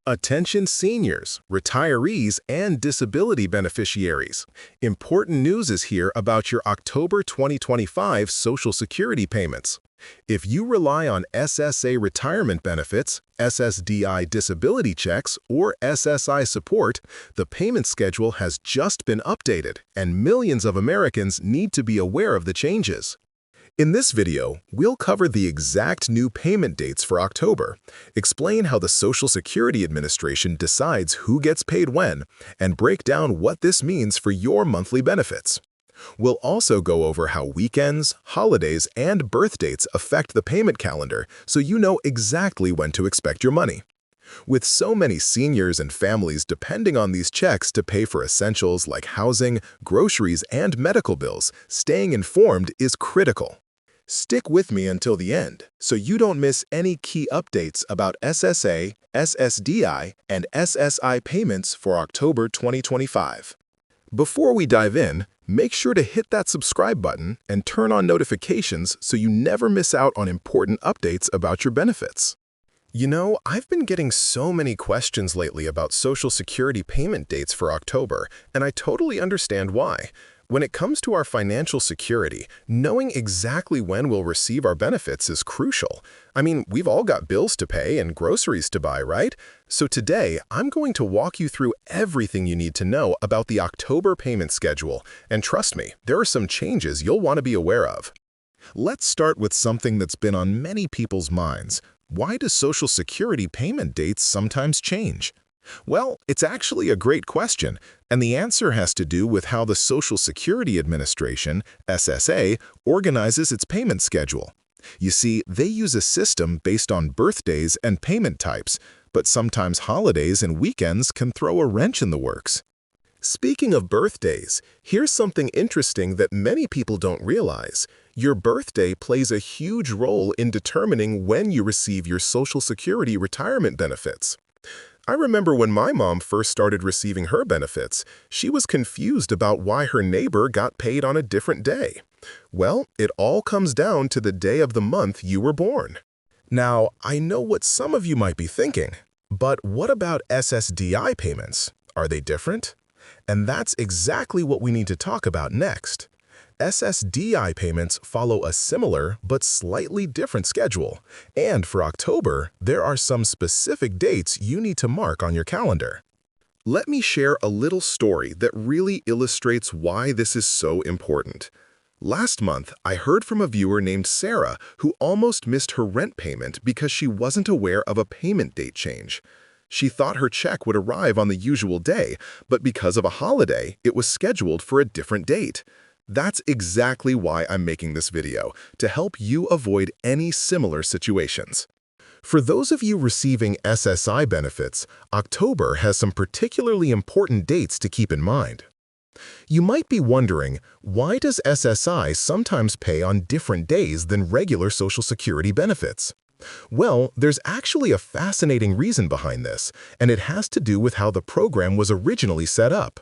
Attention seniors, retirees, and disability beneficiaries. Important news is here about your October 2025 Social Security payments. If you rely on SSA retirement benefits, SSDI disability checks, or SSI support, the payment schedule has just been updated, and millions of Americans need to be aware of the changes. In this video, we'll cover the exact new payment dates for October, explain how the Social Security Administration decides who gets paid when, and break down what this means for your monthly benefits. We'll also go over how weekends, holidays, and birth dates affect the payment calendar so you know exactly when to expect your money. With so many seniors and families depending on these checks to pay for essentials like housing, groceries, and medical bills, staying informed is critical. Stick with me until the end so you don't miss any key updates about SSA, SSDI, and SSI payments for October 2025. Before we dive in, make sure to hit that subscribe button and turn on notifications so you never miss out on important updates about your benefits. You know, I've been getting so many questions lately about Social Security payment dates for October, and I totally understand why. When it comes to our financial security, knowing exactly when we'll receive our benefits is crucial. I mean, we've all got bills to pay and groceries to buy, right? So today, I'm going to walk you through everything you need to know about the October payment schedule, and trust me, there are some changes you'll want to be aware of. Let's start with something that's been on many people's minds. Why do Social Security payment dates sometimes change? Well, it's actually a great question, and the answer has to do with how the Social Security Administration, SSA, organizes its payment schedule. You see, they use a system based on birthdays and payment types, but sometimes holidays and weekends can throw a wrench in the works. Speaking of birthdays, here's something interesting that many people don't realize. Your birthday plays a huge role in determining when you receive your Social Security retirement benefits. I remember when my mom first started receiving her benefits, she was confused about why her neighbor got paid on a different day. Well, it all comes down to the day of the month you were born. Now, I know what some of you might be thinking, but what about SSDI payments? Are they different? And that's exactly what we need to talk about next. SSDI payments follow a similar but slightly different schedule, and for October, there are some specific dates you need to mark on your calendar. Let me share a little story that really illustrates why this is so important. Last month, I heard from a viewer named Sarah who almost missed her rent payment because she wasn't aware of a payment date change. She thought her check would arrive on the usual day, but because of a holiday, it was scheduled for a different date. That's exactly why I'm making this video, to help you avoid any similar situations. For those of you receiving SSI benefits, October has some particularly important dates to keep in mind. You might be wondering, why does SSI sometimes pay on different days than regular Social Security benefits? Well, there's actually a fascinating reason behind this, and it has to do with how the program was originally set up.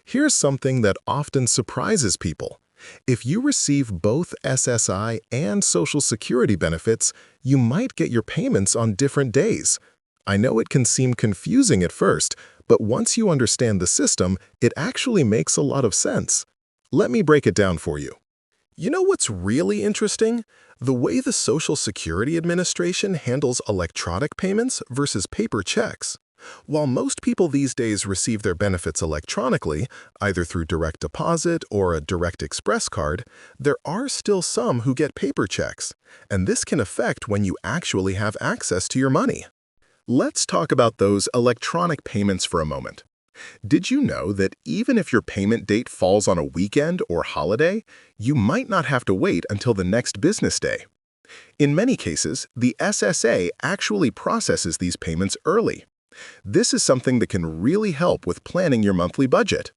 Here's something that often surprises people. If you receive both SSI and Social Security benefits, you might get your payments on different days. I know it can seem confusing at first, but once you understand the system, it actually makes a lot of sense. Let me break it down for you. You know what's really interesting? The way the Social Security Administration handles electronic payments versus paper checks. While most people these days receive their benefits electronically, either through direct deposit or a direct express card, there are still some who get paper checks, and this can affect when you actually have access to your money. Let's talk about those electronic payments for a moment. Did you know that even if your payment date falls on a weekend or holiday, you might not have to wait until the next business day? In many cases, the SSA actually processes these payments early. This is something that can really help with planning your monthly budget.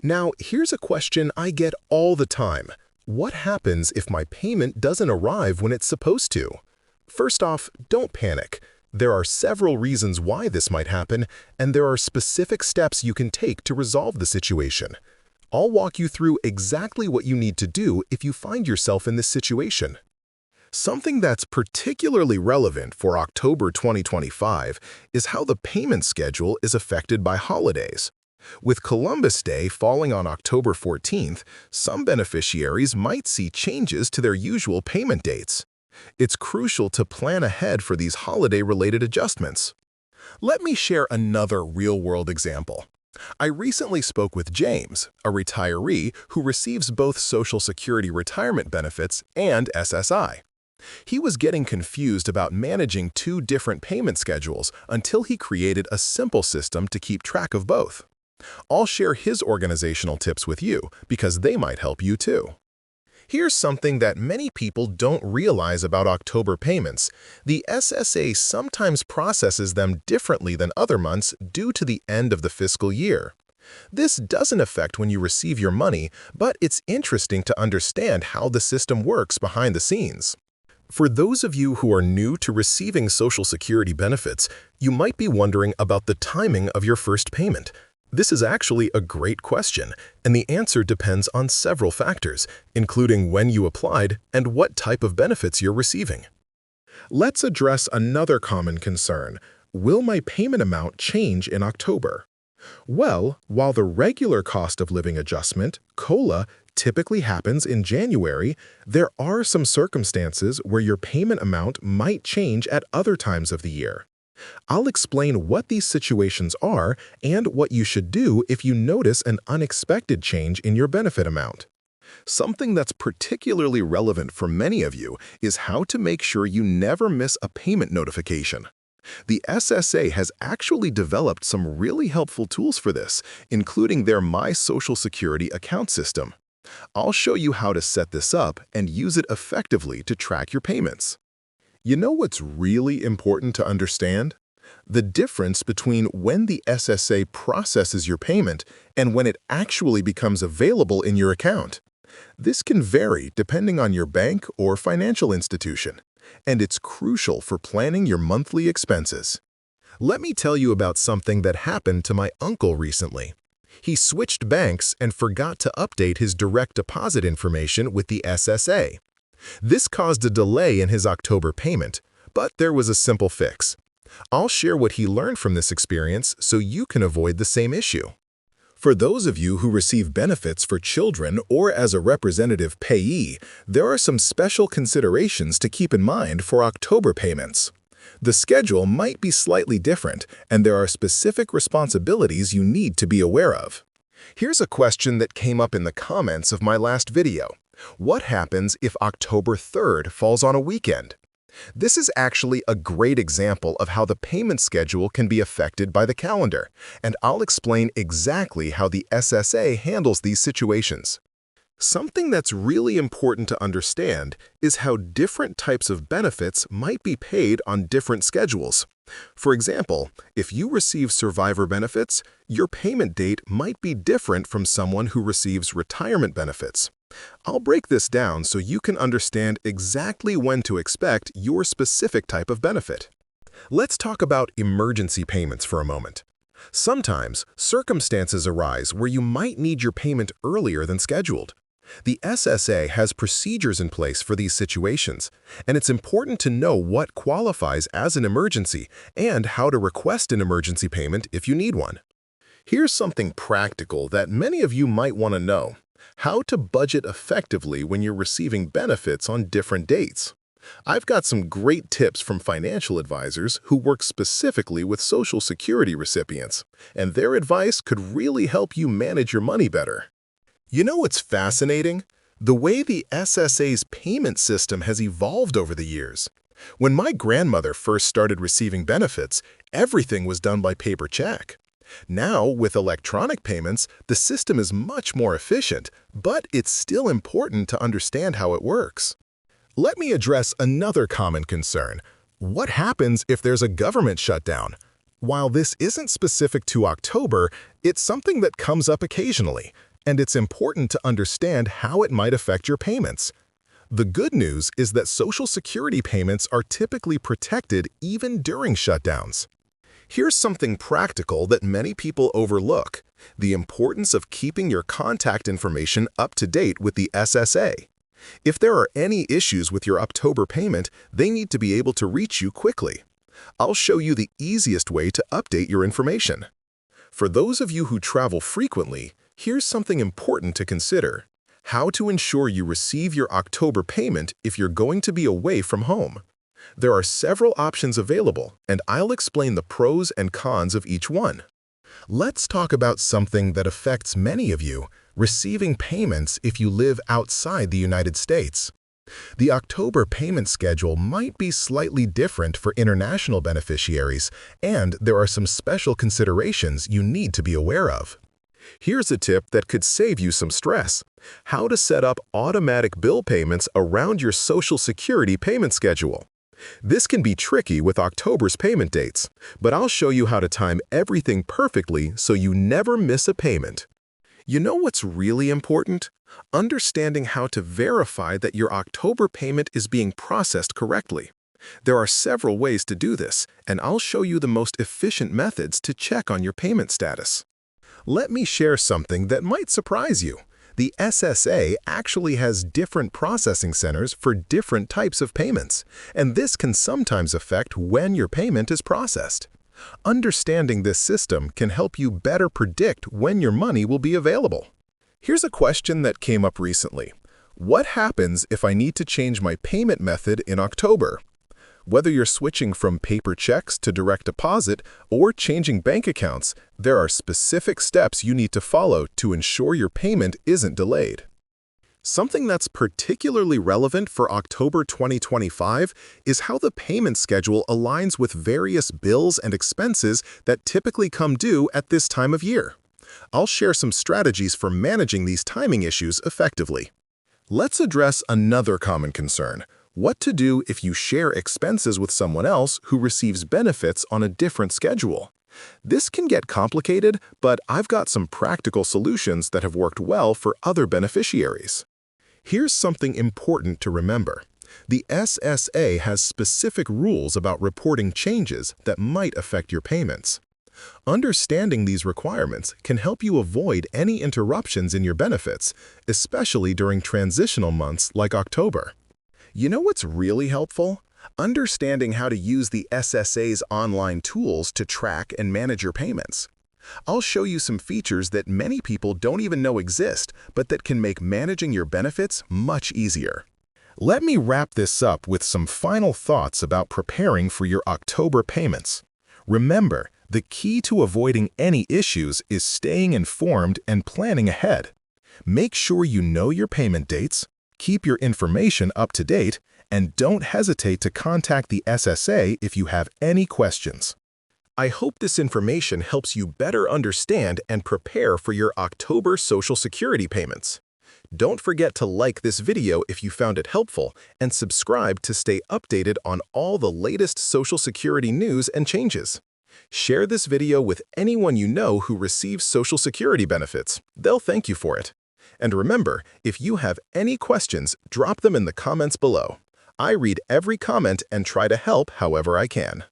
Now, here's a question I get all the time. What happens if my payment doesn't arrive when it's supposed to? First off, don't panic. There are several reasons why this might happen, and there are specific steps you can take to resolve the situation. I'll walk you through exactly what you need to do if you find yourself in this situation. Something that's particularly relevant for October 2025 is how the payment schedule is affected by holidays. With Columbus Day falling on October 14th, some beneficiaries might see changes to their usual payment dates. It's crucial to plan ahead for these holiday-related adjustments. Let me share another real-world example. I recently spoke with James, a retiree who receives both Social Security retirement benefits and SSI. He was getting confused about managing two different payment schedules until he created a simple system to keep track of both. I'll share his organizational tips with you because they might help you too. Here's something that many people don't realize about October payments. The SSA sometimes processes them differently than other months due to the end of the fiscal year. This doesn't affect when you receive your money, but it's interesting to understand how the system works behind the scenes. For those of you who are new to receiving Social Security benefits, you might be wondering about the timing of your first payment. This is actually a great question, and the answer depends on several factors, including when you applied and what type of benefits you're receiving. Let's address another common concern. Will my payment amount change in October? Well, while the regular cost of living adjustment, COLA, typically happens in January, there are some circumstances where your payment amount might change at other times of the year. I'll explain what these situations are and what you should do if you notice an unexpected change in your benefit amount. Something that's particularly relevant for many of you is how to make sure you never miss a payment notification. The SSA has actually developed some really helpful tools for this, including their My Social Security account system. I'll show you how to set this up and use it effectively to track your payments. You know what's really important to understand? The difference between when the SSA processes your payment and when it actually becomes available in your account. This can vary depending on your bank or financial institution, and it's crucial for planning your monthly expenses. Let me tell you about something that happened to my uncle recently. He switched banks and forgot to update his direct deposit information with the SSA. This caused a delay in his October payment, but there was a simple fix. I'll share what he learned from this experience so you can avoid the same issue. For those of you who receive benefits for children or as a representative payee, there are some special considerations to keep in mind for October payments. The schedule might be slightly different, and there are specific responsibilities you need to be aware of. Here's a question that came up in the comments of my last video. What happens if October 3rd falls on a weekend? This is actually a great example of how the payment schedule can be affected by the calendar, and I'll explain exactly how the SSA handles these situations. Something that's really important to understand is how different types of benefits might be paid on different schedules. For example, if you receive survivor benefits, your payment date might be different from someone who receives retirement benefits. I'll break this down so you can understand exactly when to expect your specific type of benefit. Let's talk about emergency payments for a moment. Sometimes, circumstances arise where you might need your payment earlier than scheduled. The SSA has procedures in place for these situations, and it's important to know what qualifies as an emergency and how to request an emergency payment if you need one. Here's something practical that many of you might want to know: how to budget effectively when you're receiving benefits on different dates. I've got some great tips from financial advisors who work specifically with Social Security recipients, and their advice could really help you manage your money better. You know what's fascinating? The way the SSA's payment system has evolved over the years. When my grandmother first started receiving benefits, everything was done by paper check. Now, with electronic payments, the system is much more efficient, but it's still important to understand how it works. Let me address another common concern. What happens if there's a government shutdown? While this isn't specific to October, it's something that comes up occasionally, and it's important to understand how it might affect your payments. The good news is that Social Security payments are typically protected even during shutdowns. Here's something practical that many people overlook: the importance of keeping your contact information up to date with the SSA. If there are any issues with your October payment, they need to be able to reach you quickly. I'll show you the easiest way to update your information. For those of you who travel frequently, here's something important to consider: how to ensure you receive your October payment if you're going to be away from home. There are several options available, and I'll explain the pros and cons of each one. Let's talk about something that affects many of you: receiving payments if you live outside the United States. The October payment schedule might be slightly different for international beneficiaries, and there are some special considerations you need to be aware of. Here's a tip that could save you some stress: how to set up automatic bill payments around your Social Security payment schedule. This can be tricky with October's payment dates, but I'll show you how to time everything perfectly so you never miss a payment. You know what's really important? Understanding how to verify that your October payment is being processed correctly. There are several ways to do this, and I'll show you the most efficient methods to check on your payment status. Let me share something that might surprise you. The SSA actually has different processing centers for different types of payments, and this can sometimes affect when your payment is processed. Understanding this system can help you better predict when your money will be available. Here's a question that came up recently: what happens if I need to change my payment method in October? Whether you're switching from paper checks to direct deposit or changing bank accounts, there are specific steps you need to follow to ensure your payment isn't delayed. Something that's particularly relevant for October 2025 is how the payment schedule aligns with various bills and expenses that typically come due at this time of year. I'll share some strategies for managing these timing issues effectively. Let's address another common concern: what to do if you share expenses with someone else who receives benefits on a different schedule. This can get complicated, but I've got some practical solutions that have worked well for other beneficiaries. Here's something important to remember: the SSA has specific rules about reporting changes that might affect your payments. Understanding these requirements can help you avoid any interruptions in your benefits, especially during transitional months like October. You know what's really helpful? Understanding how to use the SSA's online tools to track and manage your payments. I'll show you some features that many people don't even know exist, but that can make managing your benefits much easier. Let me wrap this up with some final thoughts about preparing for your October payments. Remember, the key to avoiding any issues is staying informed and planning ahead. Make sure you know your payment dates, keep your information up to date, and don't hesitate to contact the SSA if you have any questions. I hope this information helps you better understand and prepare for your October Social Security payments. Don't forget to like this video if you found it helpful, and subscribe to stay updated on all the latest Social Security news and changes. Share this video with anyone you know who receives Social Security benefits. They'll thank you for it. And remember, if you have any questions, drop them in the comments below. I read every comment and try to help however I can.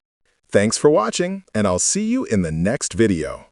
Thanks for watching, and I'll see you in the next video.